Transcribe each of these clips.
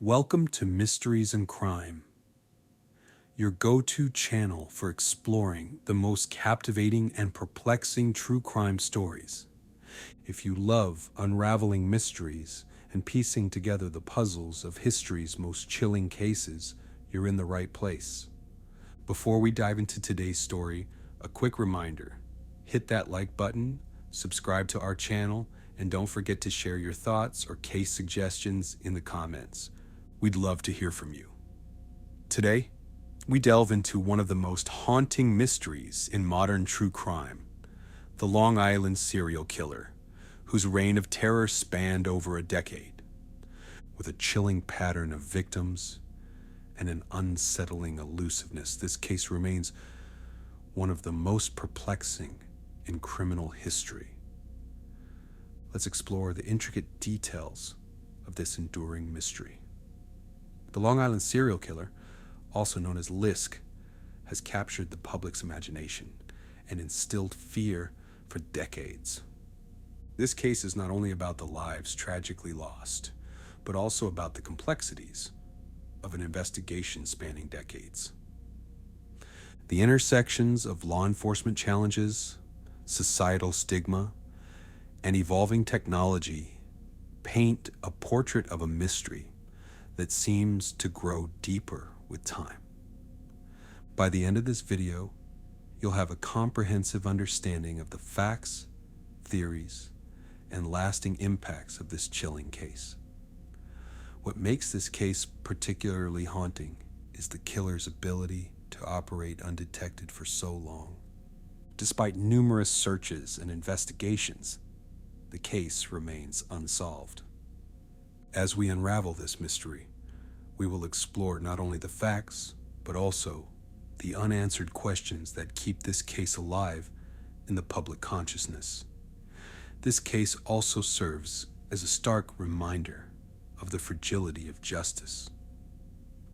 Welcome to Mysteries and Crime, your go-to channel for exploring the most captivating and perplexing true crime stories. If you love unraveling mysteries and piecing together the puzzles of history's most chilling cases, you're in the right place. Before we dive into today's story, a quick reminder: hit that like button, subscribe to our channel, and don't forget to share your thoughts or case suggestions in the comments. We'd love to hear from you. Today, we delve into one of the most haunting mysteries in modern true crime: the Long Island serial killer, whose reign of terror spanned over a decade. With a chilling pattern of victims and an unsettling elusiveness, this case remains one of the most perplexing in criminal history. Let's explore the intricate details of this enduring mystery. The Long Island serial killer, also known as Lisk, has captured the public's imagination and instilled fear for decades. This case is not only about the lives tragically lost, but also about the complexities of an investigation spanning decades. The intersections of law enforcement challenges, societal stigma, and evolving technology paint a portrait of a mystery that seems to grow deeper with time. By the end of this video, you'll have a comprehensive understanding of the facts, theories, and lasting impacts of this chilling case. What makes this case particularly haunting is the killer's ability to operate undetected for so long. Despite numerous searches and investigations, the case remains unsolved. As we unravel this mystery, we will explore not only the facts, but also the unanswered questions that keep this case alive in the public consciousness. This case also serves as a stark reminder of the fragility of justice.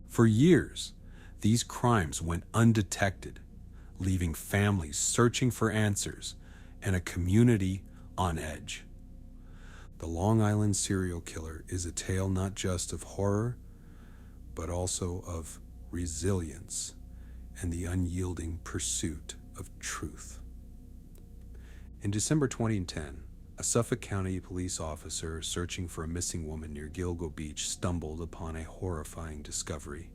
For years, these crimes went undetected, leaving families searching for answers and a community on edge. The Long Island serial killer is a tale not just of horror, but also of resilience and the unyielding pursuit of truth. In December 2010, a Suffolk County police officer searching for a missing woman near Gilgo Beach stumbled upon a horrifying discovery: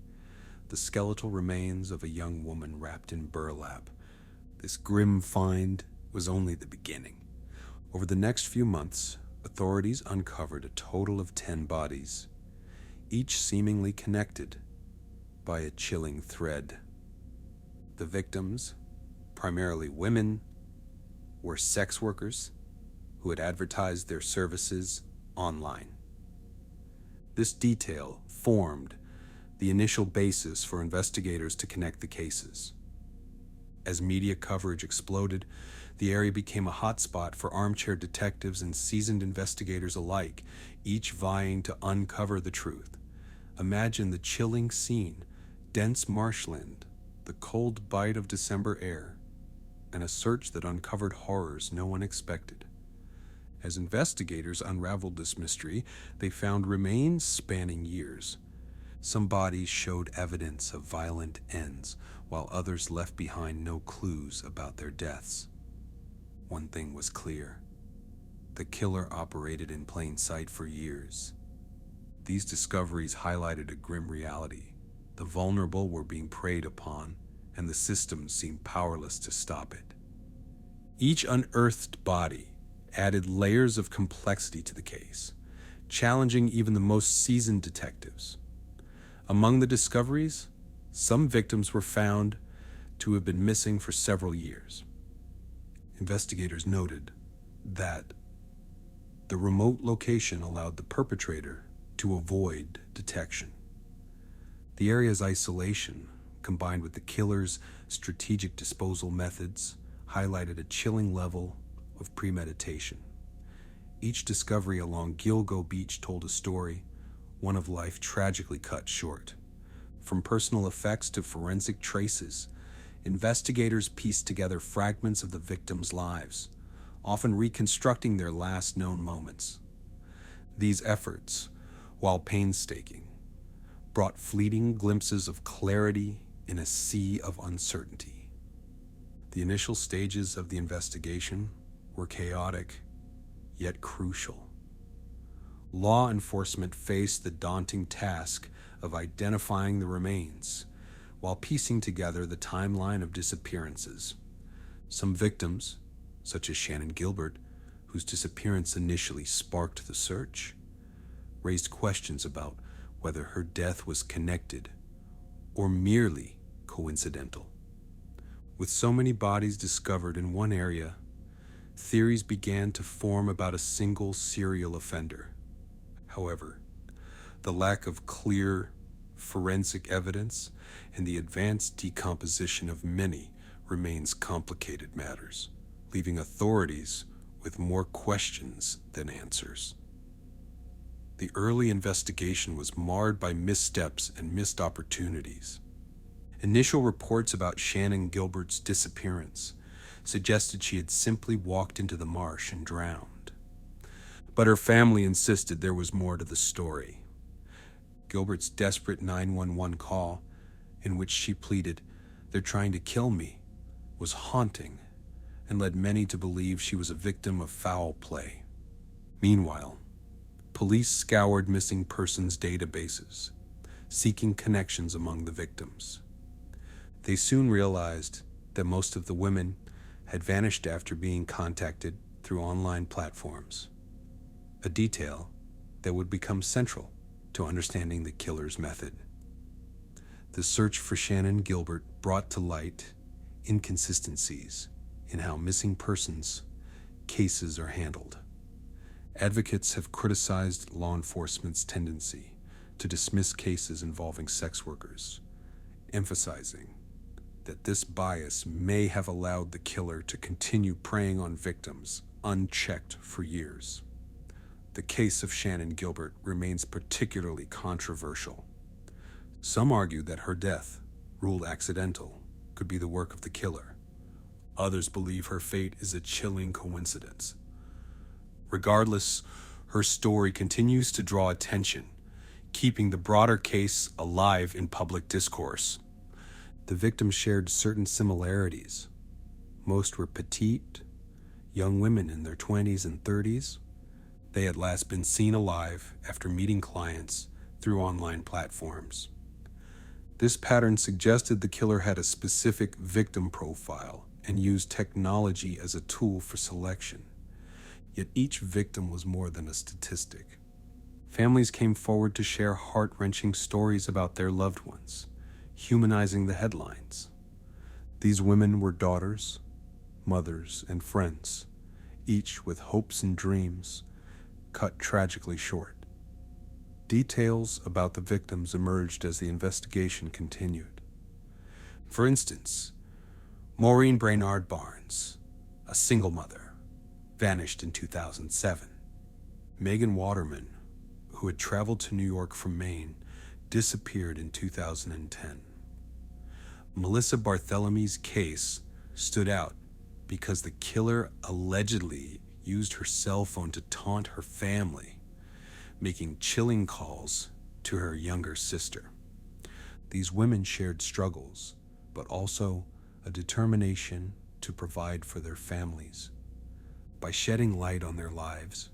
the skeletal remains of a young woman wrapped in burlap. This grim find was only the beginning. Over the next few months, authorities uncovered a total of 10 bodies, each seemingly connected by a chilling thread. The victims, primarily women, were sex workers who had advertised their services online. This detail formed the initial basis for investigators to connect the cases. As media coverage exploded, the area became a hotspot for armchair detectives and seasoned investigators alike, each vying to uncover the truth. Imagine the chilling scene: dense marshland, the cold bite of December air, and a search that uncovered horrors no one expected. As investigators unraveled this mystery, they found remains spanning years. Some bodies showed evidence of violent ends, while others left behind no clues about their deaths. One thing was clear: the killer operated in plain sight for years. These discoveries highlighted a grim reality. The vulnerable were being preyed upon, and the system seemed powerless to stop it. Each unearthed body added layers of complexity to the case, challenging even the most seasoned detectives. Among the discoveries, some victims were found to have been missing for several years. Investigators noted that the remote location allowed the perpetrator to avoid detection. The area's isolation, combined with the killer's strategic disposal methods, highlighted a chilling level of premeditation. Each discovery along Gilgo Beach told a story, one of life tragically cut short. From personal effects to forensic traces, investigators pieced together fragments of the victims' lives, often reconstructing their last known moments. These efforts, while painstaking, brought fleeting glimpses of clarity in a sea of uncertainty. The initial stages of the investigation were chaotic, yet crucial. Law enforcement faced the daunting task of identifying the remains while piecing together the timeline of disappearances. Some victims, such as Shannan Gilbert, whose disappearance initially sparked the search, raised questions about whether her death was connected or merely coincidental. With so many bodies discovered in one area, theories began to form about a single serial offender. However, the lack of clear forensic evidence and the advanced decomposition of many remains complicated matters, leaving authorities with more questions than answers. The early investigation was marred by missteps and missed opportunities. Initial reports about Shannan Gilbert's disappearance suggested she had simply walked into the marsh and drowned. But her family insisted there was more to the story. Gilbert's desperate 911 call, in which she pleaded, "They're trying to kill me," was haunting and led many to believe she was a victim of foul play. Meanwhile, police scoured missing persons databases, seeking connections among the victims. They soon realized that most of the women had vanished after being contacted through online platforms, a detail that would become central to understanding the killer's method. The search for Shannan Gilbert brought to light inconsistencies in how missing persons cases are handled. Advocates have criticized law enforcement's tendency to dismiss cases involving sex workers, emphasizing that this bias may have allowed the killer to continue preying on victims unchecked for years. The case of Shannan Gilbert remains particularly controversial. Some argue that her death, ruled accidental, could be the work of the killer. Others believe her fate is a chilling coincidence. Regardless, her story continues to draw attention, keeping the broader case alive in public discourse. The victims shared certain similarities. Most were petite, young women in their 20s and 30s. They had last been seen alive after meeting clients through online platforms. This pattern suggested the killer had a specific victim profile and used technology as a tool for selection. Yet each victim was more than a statistic. Families came forward to share heart-wrenching stories about their loved ones, humanizing the headlines. These women were daughters, mothers, and friends, each with hopes and dreams cut tragically short. Details about the victims emerged as the investigation continued. For instance, Maureen Brainard Barnes, a single mother, vanished in 2007. Megan Waterman, who had traveled to New York from Maine, disappeared in 2010. Melissa Barthelomy's case stood out because the killer allegedly used her cell phone to taunt her family, making chilling calls to her younger sister. These women shared struggles, but also a determination to provide for their families. By shedding light on their lives,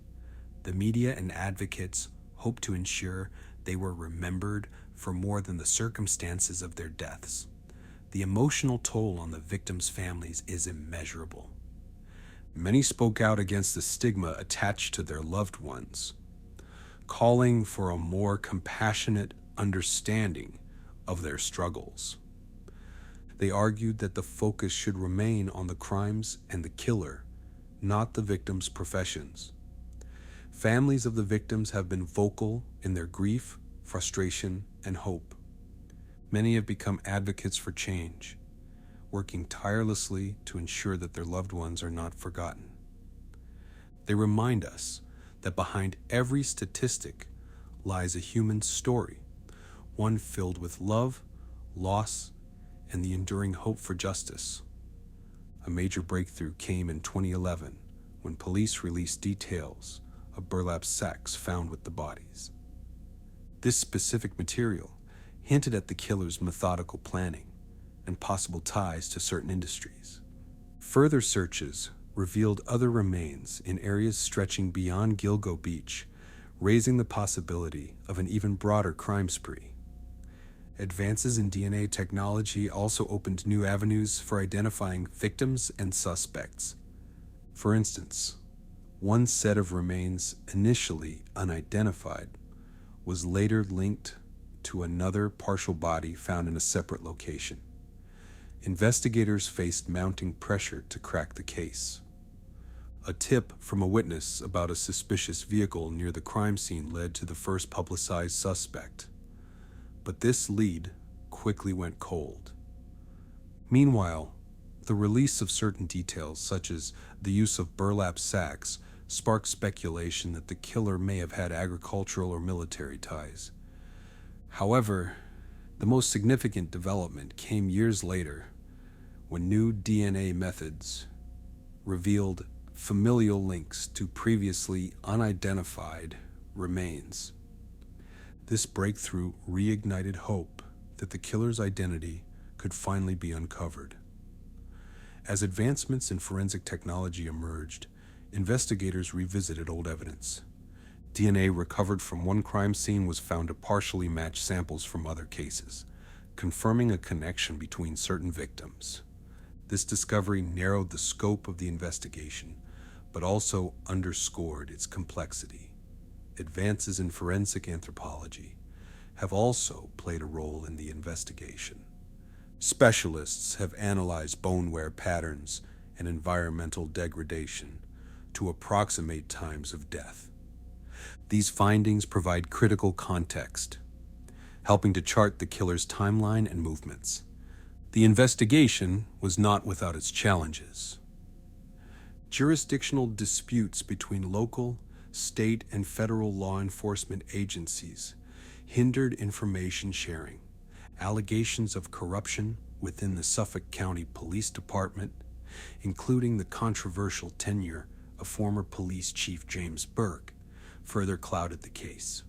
the media and advocates hoped to ensure they were remembered for more than the circumstances of their deaths. The emotional toll on the victims' families is immeasurable. Many spoke out against the stigma attached to their loved ones, calling for a more compassionate understanding of their struggles. They argued that the focus should remain on the crimes and the killer, not the victims' professions. Families of the victims have been vocal in their grief, frustration, and hope. Many have become advocates for change, working tirelessly to ensure that their loved ones are not forgotten. They remind us that behind every statistic lies a human story, one filled with love, loss, and the enduring hope for justice. A major breakthrough came in 2011 when police released details of burlap sacks found with the bodies. This specific material hinted at the killer's methodical planning and possible ties to certain industries. Further searches revealed other remains in areas stretching beyond Gilgo Beach, raising the possibility of an even broader crime spree. Advances in DNA technology also opened new avenues for identifying victims and suspects. For instance, one set of remains, initially unidentified, was later linked to another partial body found in a separate location. Investigators faced mounting pressure to crack the case. A tip from a witness about a suspicious vehicle near the crime scene led to the first publicized suspect. But this lead quickly went cold. Meanwhile, the release of certain details, such as the use of burlap sacks, sparked speculation that the killer may have had agricultural or military ties. However, the most significant development came years later when new DNA methods revealed familial links to previously unidentified remains. This breakthrough reignited hope that the killer's identity could finally be uncovered. As advancements in forensic technology emerged, investigators revisited old evidence. DNA recovered from one crime scene was found to partially match samples from other cases, confirming a connection between certain victims. This discovery narrowed the scope of the investigation, but also underscored its complexity. Advances in forensic anthropology have also played a role in the investigation. Specialists have analyzed bone wear patterns and environmental degradation to approximate times of death. These findings provide critical context, helping to chart the killer's timeline and movements. The investigation was not without its challenges. Jurisdictional disputes between local, state, and federal law enforcement agencies hindered information sharing. Allegations of corruption within the Suffolk County Police Department, including the controversial tenure of former Police Chief James Burke, further clouded the case.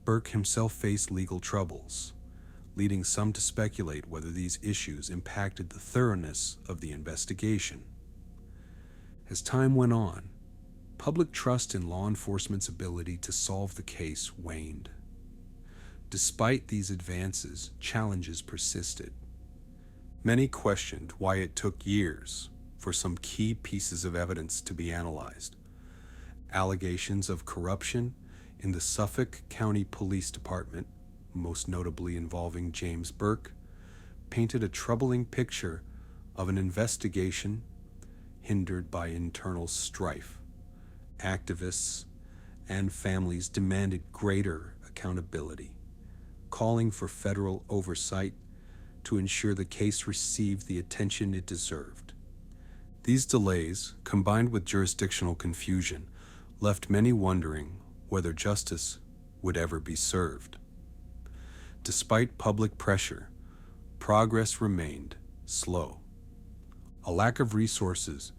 Burke himself faced legal troubles, leading some to speculate whether these issues impacted the thoroughness of the investigation. As time went on, public trust in law enforcement's ability to solve the case waned. Despite these advances, challenges persisted. Many questioned why it took years for some key pieces of evidence to be analyzed. Allegations of corruption in the Suffolk County Police Department, most notably involving James Burke, painted a troubling picture of an investigation hindered by internal strife. Activists and families demanded greater accountability, calling for federal oversight to ensure the case received the attention it deserved. These delays, combined with jurisdictional confusion, left many wondering whether justice would ever be served. Despite public pressure, progress remained slow. A lack of resources,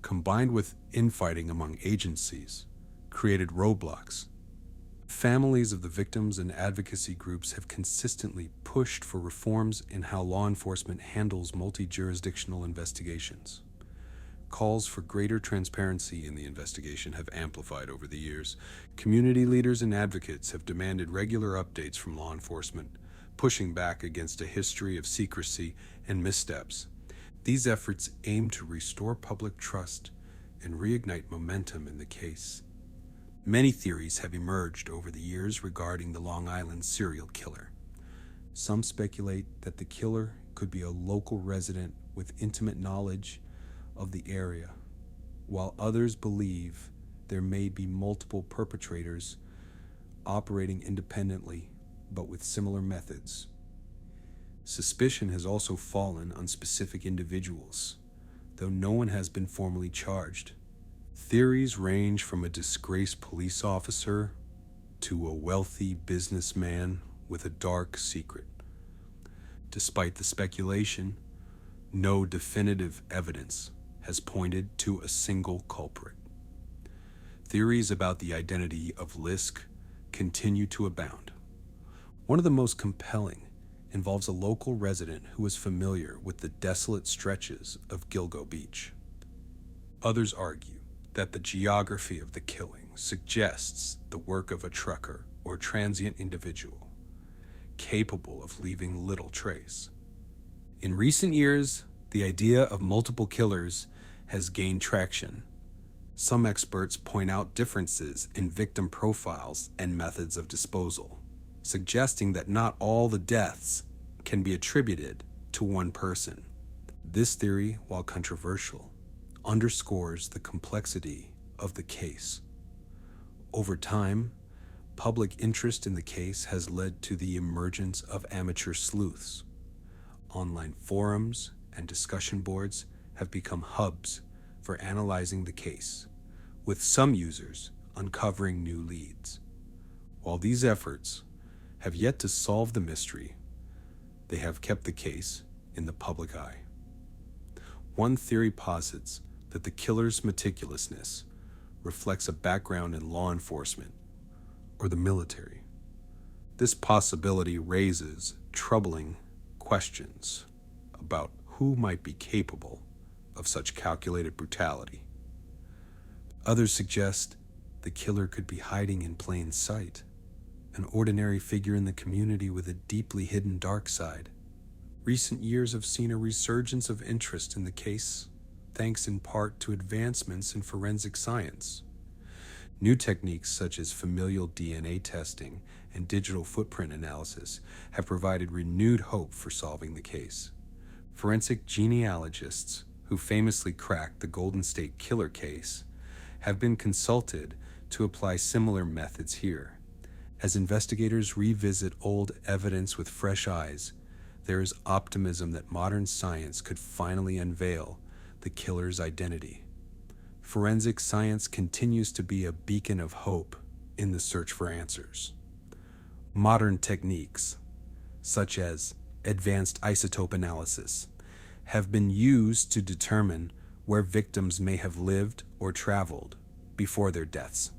combined with infighting among agencies, created roadblocks. Families of the victims and advocacy groups have consistently pushed for reforms in how law enforcement handles multi-jurisdictional investigations. Calls for greater transparency in the investigation have amplified over the years. Community leaders and advocates have demanded regular updates from law enforcement, pushing back against a history of secrecy and missteps. These efforts aim to restore public trust and reignite momentum in the case. Many theories have emerged over the years regarding the Long Island serial killer. Some speculate that the killer could be a local resident with intimate knowledge of the area, while others believe there may be multiple perpetrators operating independently but with similar methods. Suspicion has also fallen on specific individuals, though no one has been formally charged. Theories range from a disgraced police officer to a wealthy businessman with a dark secret. Despite the speculation, no definitive evidence has pointed to a single culprit. Theories about the identity of Lisk continue to abound. One of the most compelling involves a local resident who was familiar with the desolate stretches of Gilgo Beach. Others argue that the geography of the killing suggests the work of a trucker or transient individual capable of leaving little trace. In recent years, the idea of multiple killers has gained traction. Some experts point out differences in victim profiles and methods of disposal, suggesting that not all the deaths can be attributed to one person. This theory, while controversial, underscores the complexity of the case. Over time, public interest in the case has led to the emergence of amateur sleuths. Online forums and discussion boards have become hubs for analyzing the case, with some users uncovering new leads. While these efforts have yet to solve the mystery, they have kept the case in the public eye. One theory posits that the killer's meticulousness reflects a background in law enforcement or the military. This possibility raises troubling questions about who might be capable of such calculated brutality. Others suggest the killer could be hiding in plain sight, an ordinary figure in the community with a deeply hidden dark side. Recent years have seen a resurgence of interest in the case, thanks in part to advancements in forensic science. New techniques such as familial DNA testing and digital footprint analysis have provided renewed hope for solving the case. Forensic genealogists, who famously cracked the Golden State Killer case, have been consulted to apply similar methods here. As investigators revisit old evidence with fresh eyes, there is optimism that modern science could finally unveil the killer's identity. Forensic science continues to be a beacon of hope in the search for answers. Modern techniques, such as advanced isotope analysis, have been used to determine where victims may have lived or traveled before their deaths.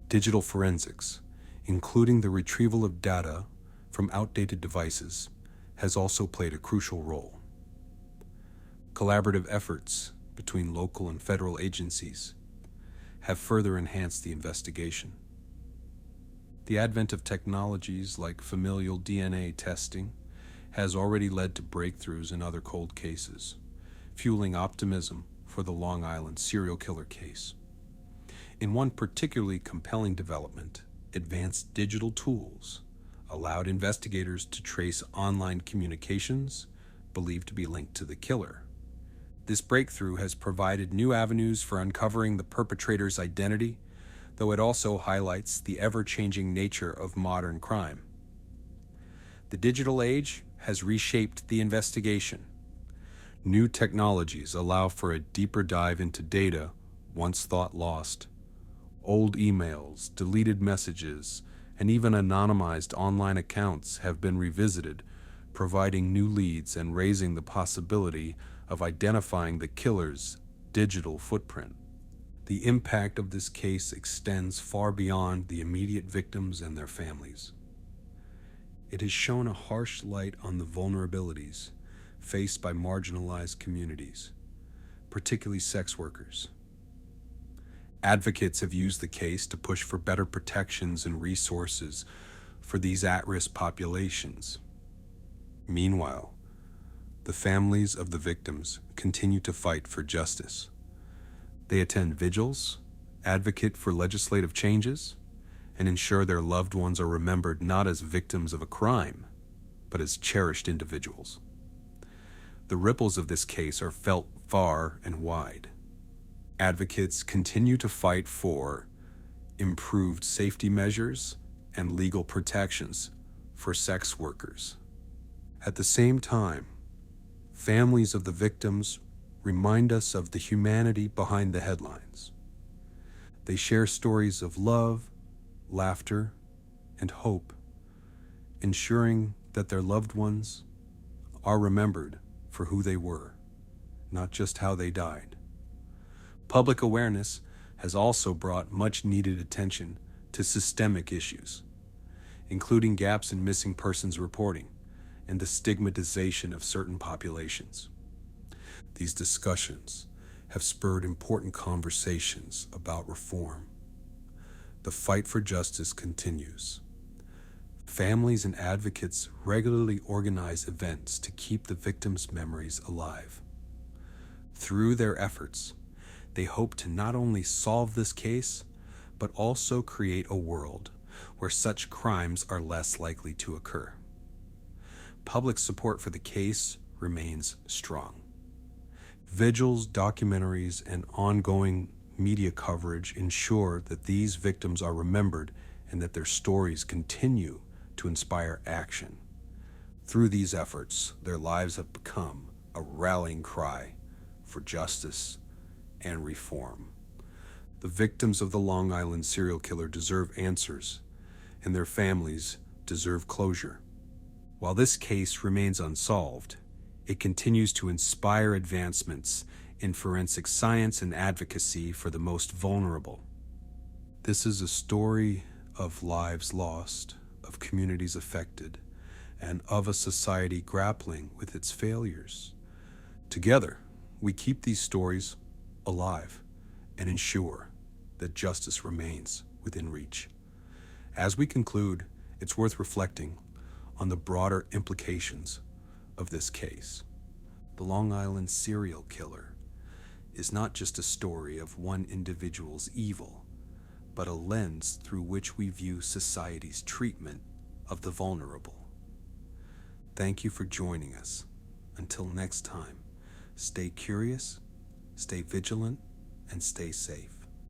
Digital forensics, including the retrieval of data from outdated devices, has also played a crucial role. Collaborative efforts between local and federal agencies have further enhanced the investigation. The advent of technologies like familial DNA testing has already led to breakthroughs in other cold cases, fueling optimism for the Long Island serial killer case. In one particularly compelling development, advanced digital tools allowed investigators to trace online communications believed to be linked to the killer. This breakthrough has provided new avenues for uncovering the perpetrator's identity, though it also highlights the ever-changing nature of modern crime. The digital age has reshaped the investigation. New technologies allow for a deeper dive into data once thought lost. Old emails, deleted messages, and even anonymized online accounts have been revisited, providing new leads and raising the possibility of identifying the killer's digital footprint. The impact of this case extends far beyond the immediate victims and their families. It has shown a harsh light on the vulnerabilities faced by marginalized communities, particularly sex workers. Advocates have used the case to push for better protections and resources for these at-risk populations. Meanwhile, the families of the victims continue to fight for justice. They attend vigils, advocate for legislative changes, and ensure their loved ones are remembered not as victims of a crime, but as cherished individuals. The ripples of this case are felt far and wide. Advocates continue to fight for improved safety measures and legal protections for sex workers. At the same time, families of the victims remind us of the humanity behind the headlines. They share stories of love, laughter, and hope, ensuring that their loved ones are remembered for who they were, not just how they died. Public awareness has also brought much-needed attention to systemic issues, including gaps in missing persons reporting, and the stigmatization of certain populations. These discussions have spurred important conversations about reform. The fight for justice continues. Families and advocates regularly organize events to keep the victims' memories alive. Through their efforts, they hope to not only solve this case, but also create a world where such crimes are less likely to occur. Public support for the case remains strong. Vigils, documentaries, and ongoing media coverage ensure that these victims are remembered and that their stories continue to inspire action. Through these efforts, their lives have become a rallying cry for justice and reform. The victims of the Long Island serial killer deserve answers, and their families deserve closure. While this case remains unsolved, it continues to inspire advancements in forensic science and advocacy for the most vulnerable. This is a story of lives lost, of communities affected, and of a society grappling with its failures. Together, we keep these stories alive and ensure that justice remains within reach. As we conclude, it's worth reflecting on the broader implications of this case. The Long Island serial killer is not just a story of one individual's evil, but a lens through which we view society's treatment of the vulnerable. Thank you for joining us. Until next time, stay curious, stay vigilant, and stay safe.